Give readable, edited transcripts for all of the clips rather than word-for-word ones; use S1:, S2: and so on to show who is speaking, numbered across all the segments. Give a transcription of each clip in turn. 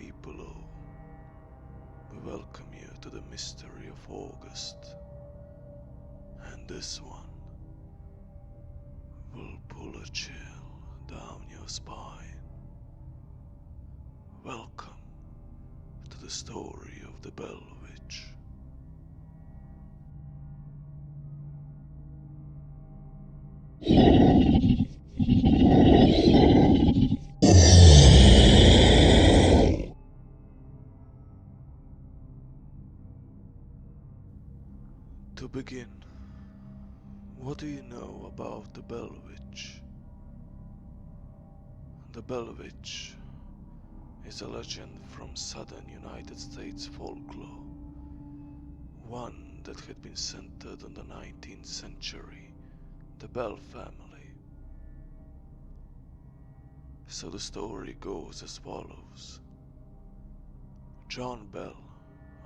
S1: deep below, we welcome you to the mystery of August, and this one will pull a chill down your spine. Welcome to the story of the Bell Witch. To begin, what do you know about the Bell Witch? The Bell Witch is a legend from southern United States folklore, one that had been centered on the 19th century, the Bell family. So the story goes as follows. John Bell,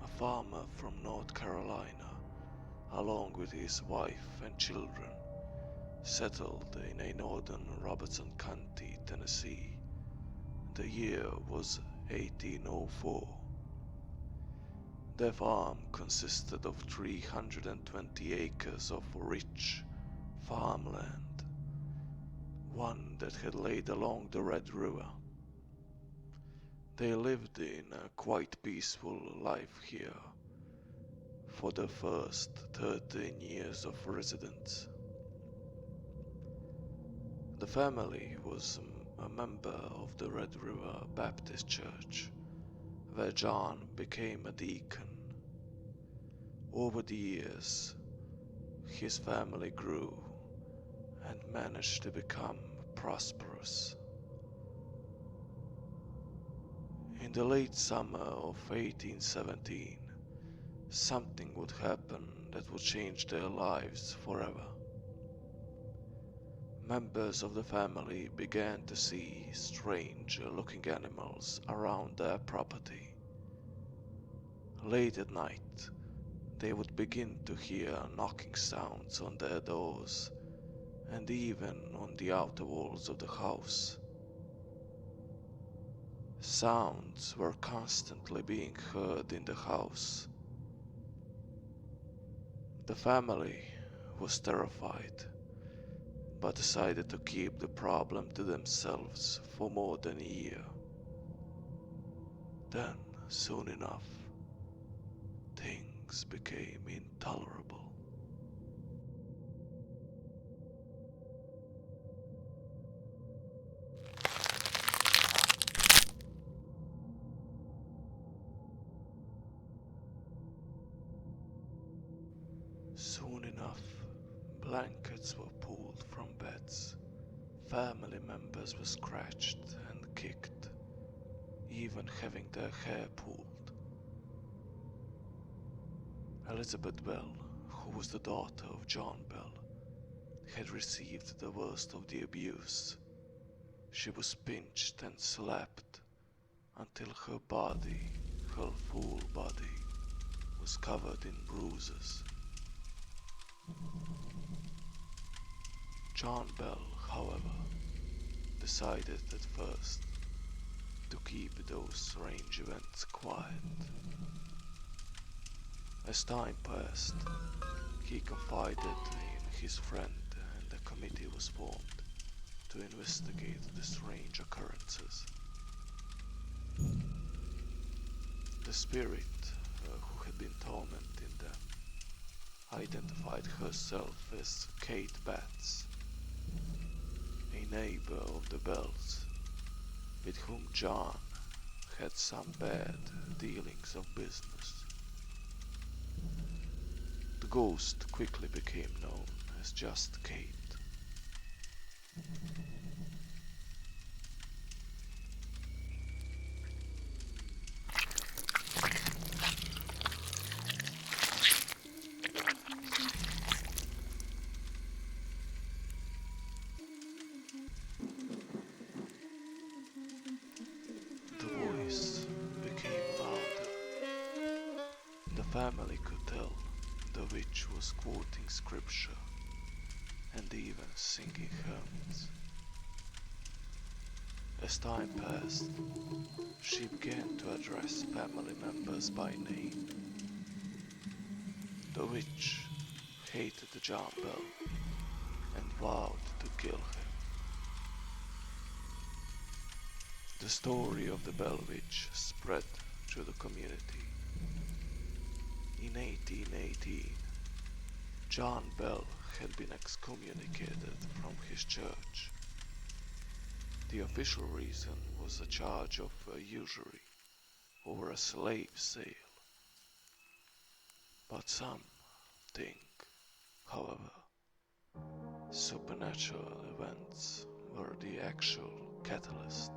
S1: a farmer from North Carolina, along with his wife and children, settled in a northern Robertson County, Tennessee. The year was 1804. Their farm consisted of 320 acres of rich farmland, one that had laid along the Red River. They lived in a quite peaceful life here for the first 13 years of residence. The family was a member of the Red River Baptist Church, where John became a deacon. Over the years, his family grew and managed to become prosperous. In the late summer of 1817, something would happen that would change their lives forever. Members of the family began to see strange-looking animals around their property. Late at night, they would begin to hear knocking sounds on their doors and even on the outer walls of the house. Sounds were constantly being heard in the house. The family was terrified, but decided to keep the problem to themselves for more than a year. Then, soon enough, things became intolerable. Soon enough, blankets were pulled from beds, family members were scratched and kicked, even having their hair pulled. Elizabeth Bell, who was the daughter of John Bell, had received the worst of the abuse. She was pinched and slapped until her full body, was covered in bruises. John Bell, however, decided at first to keep those strange events quiet. As time passed, he confided in his friend and a committee was formed to investigate the strange occurrences. The spirit who had been tormenting them identified herself as Kate Batts, a neighbor of the Bells, with whom John had some bad dealings of business. The ghost quickly became known as just Kate. The voice became louder. The family could tell the witch was quoting scripture and even singing hymns. As time passed, she began to address family members by name. The witch hated John Bell and vowed to kill him. The story of the Bell Witch spread through the community. In 1818, John Bell had been excommunicated from his church. The official reason was a charge of usury over a slave sale. But some think, however, supernatural events were the actual catalyst.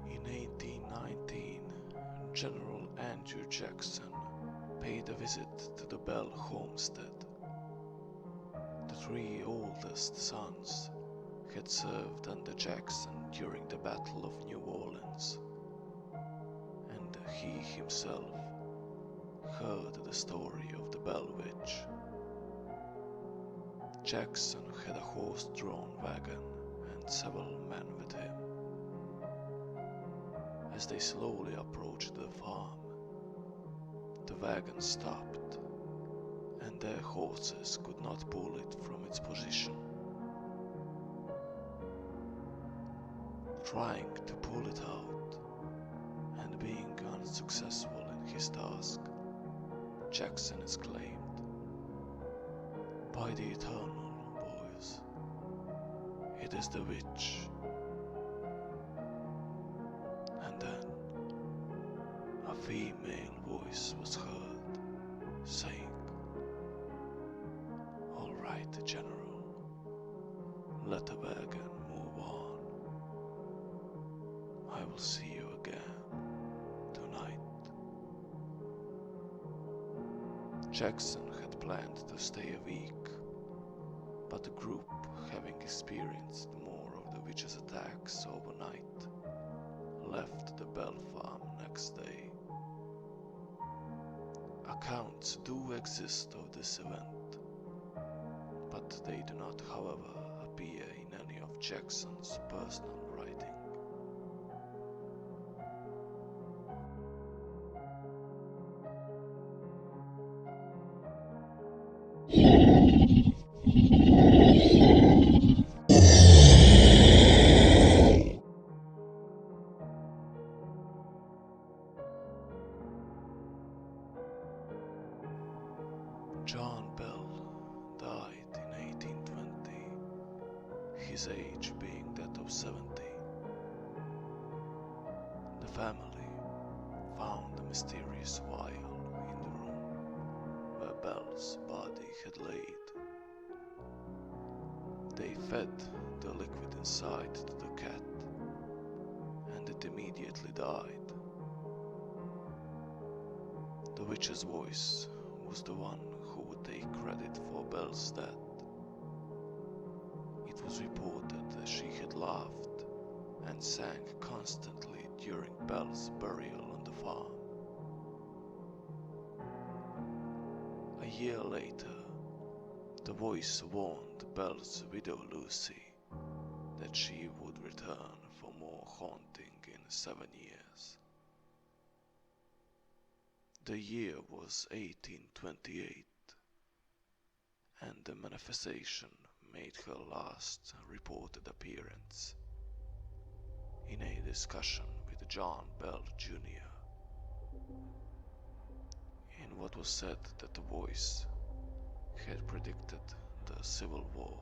S1: In 1819, General Andrew Jackson paid a visit to the Bell homestead. The three oldest sons had served under Jackson during the Battle of New Orleans, and he himself heard the story of the Bell Witch. Jackson had a horse-drawn wagon and several men with him. As they slowly approached the farm, the wagon stopped, and their horses could not pull it from its position. Trying to pull it out, and being unsuccessful in his task, Jackson exclaimed, "By the Eternal, boys, it is the witch." And then a female voice was heard, saying, "All right, General, let the wagon move on. I will see you again tonight." Jackson had planned to stay a week, but the group, having experienced more of the witch's attacks overnight, left the Bell farm next day. Accounts do exist of this event, but they do not, however, appear in any of Jackson's personal writing. John Bell died in 1820, his age being that of 70. The family found a mysterious vial in the room where Bell's body had laid. They fed the liquid inside to the cat, and it immediately died. The witch's voice was the one who would take credit for Bell's death. It was reported that she had laughed and sang constantly during Bell's burial on the farm. A year later, the voice warned Bell's widow Lucy that she would return for more haunting in 7 years. The year was 1828, and the manifestation made her last reported appearance in a discussion with John Bell Jr., in what was said that the voice had predicted the Civil War.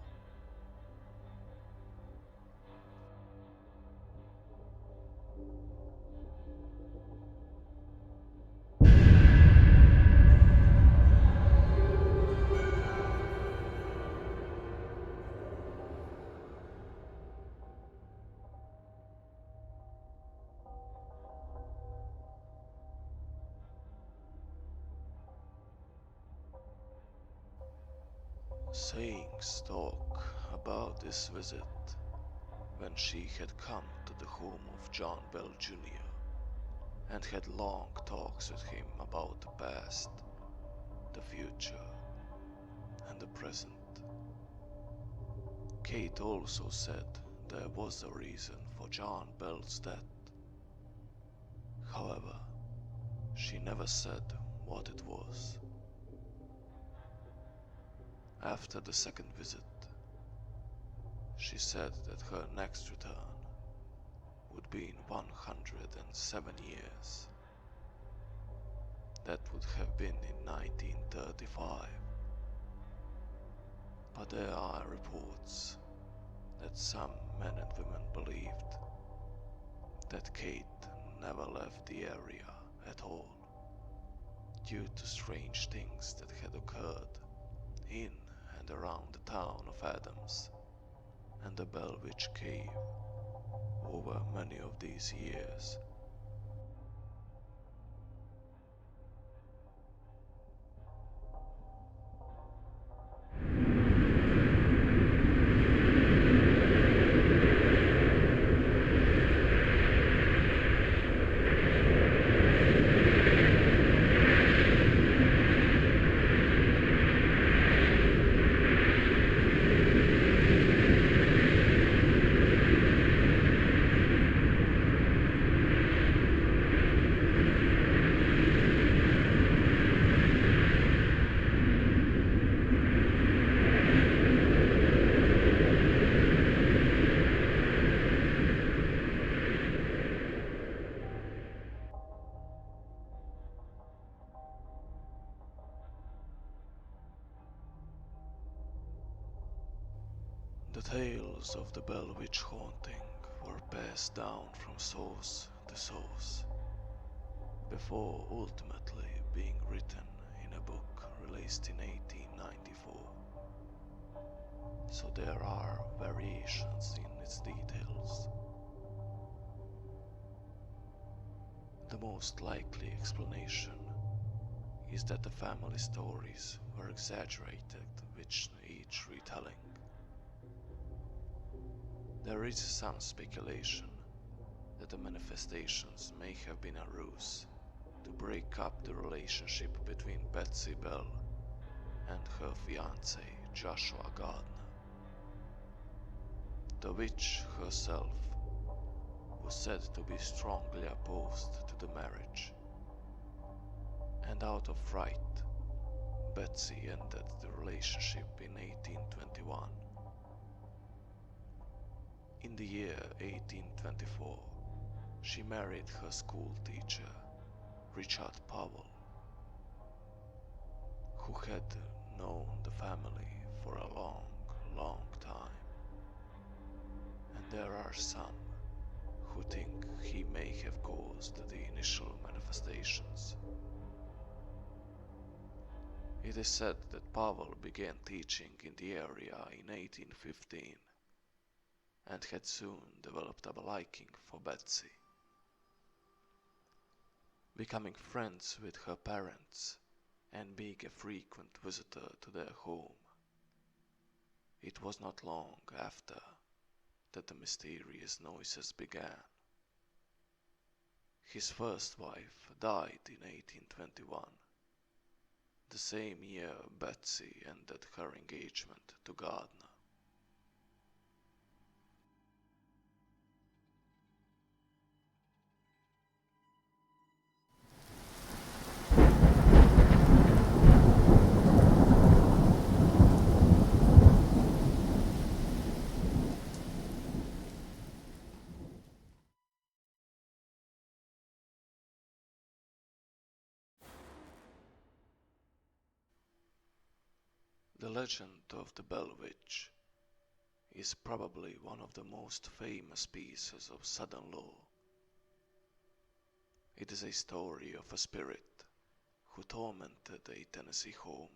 S1: Sayings talk about this visit when she had come to the home of John Bell Jr. and had long talks with him about the past, the future, and the present. Kate also said there was a reason for John Bell's death. However, she never said what it was. After the second visit, she said that her next return would be in 107 years. That would have been in 1935. But there are reports that some men and women believed that Kate never left the area at all, due to strange things that had occurred in and around the town of Adams and the Bell Witch Cave over many of these years. The tales of the Bell Witch haunting were passed down from source to source, before ultimately being written in a book released in 1894. So there are variations in its details. The most likely explanation is that the family stories were exaggerated with each retelling. There is some speculation that the manifestations may have been a ruse to break up the relationship between Betsy Bell and her fiancé Joshua Gardner. The witch herself was said to be strongly opposed to the marriage, and out of fright, Betsy ended the relationship in 1821. In the year 1824, she married her school teacher, Richard Powell, who had known the family for a long, long time. And there are some who think he may have caused the initial manifestations. It is said that Powell began teaching in the area in 1815 and had soon developed a liking for Betsy, becoming friends with her parents and being a frequent visitor to their home. It was not long after that the mysterious noises began. His first wife died in 1821, the same year Betsy ended her engagement to Gardner. The legend of the Bell Witch is probably one of the most famous pieces of Southern lore. It is a story of a spirit who tormented a Tennessee home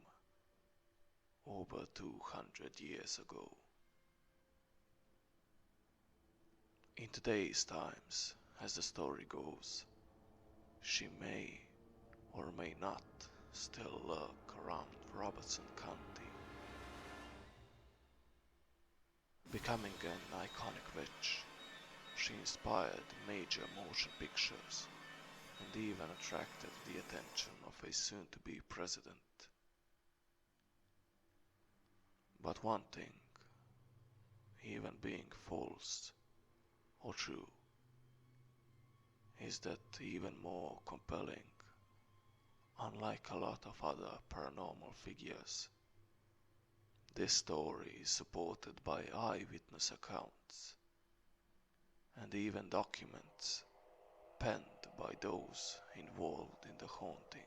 S1: over 200 years ago. In today's times, as the story goes, she may or may not still lurk around Robertson County, Becoming an iconic witch, she inspired major motion pictures and even attracted the attention of a soon-to-be president. But one thing, even being false or true, is that even more compelling. Unlike a lot of other paranormal figures, this story is supported by eyewitness accounts and even documents penned by those involved in the haunting.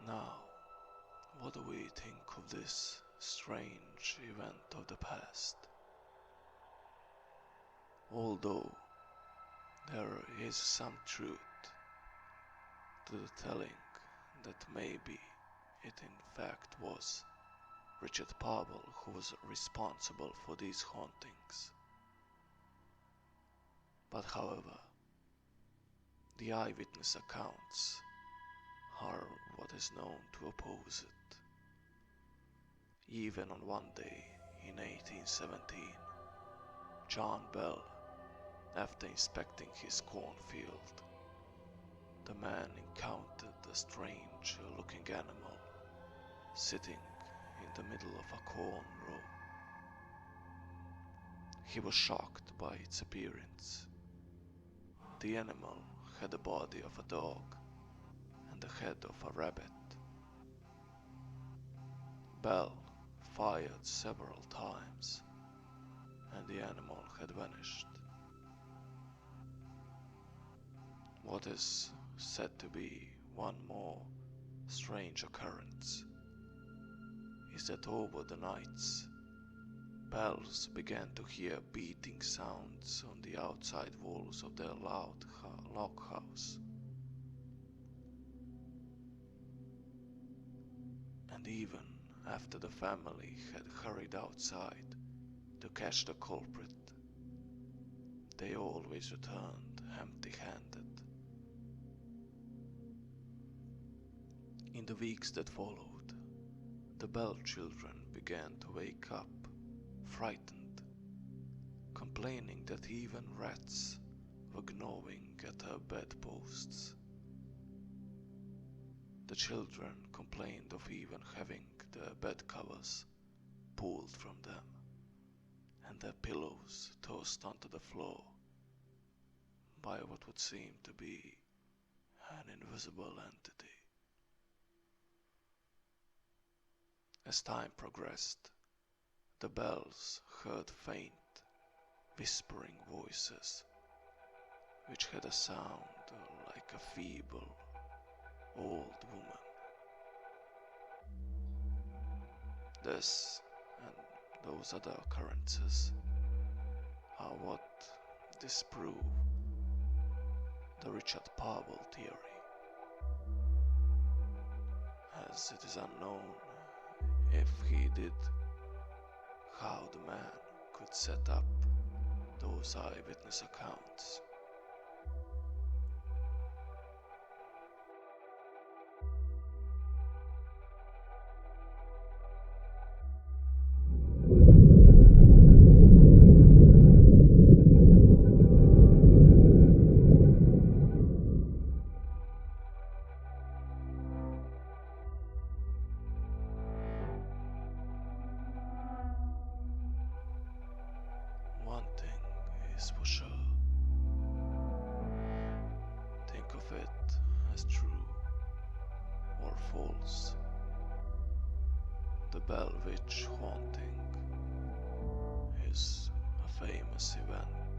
S1: Now, what do we think of this strange event of the past? Although there is some truth to the telling that maybe it in fact was Richard Pavel who was responsible for these hauntings. But however, the eyewitness accounts are what is known to oppose it. Even on one day in 1817, John Bell, after inspecting his cornfield, the man encountered a strange looking animal sitting in the middle of a corn row. He was shocked by its appearance. The animal had the body of a dog and the head of a rabbit. Bell fired several times and the animal had vanished. What is said to be one more strange occurrence is that over the nights, Bells began to hear beating sounds on the outside walls of their log house. And even after the family had hurried outside to catch the culprit, they always returned empty-handed. In the weeks that followed, the Bell children began to wake up, frightened, complaining that even rats were gnawing at her bedposts. The children complained of even having their bed covers pulled from them and their pillows tossed onto the floor by what would seem to be an invisible entity. As time progressed, the Bells heard faint, whispering voices, which had a sound like a feeble, old woman. This and those other occurrences are what disprove the Richard Pavel theory, as it is unknown if he did how the man could set up those eyewitness accounts. One thing is for sure. Think of it as true or false. The Bell Witch haunting is a famous event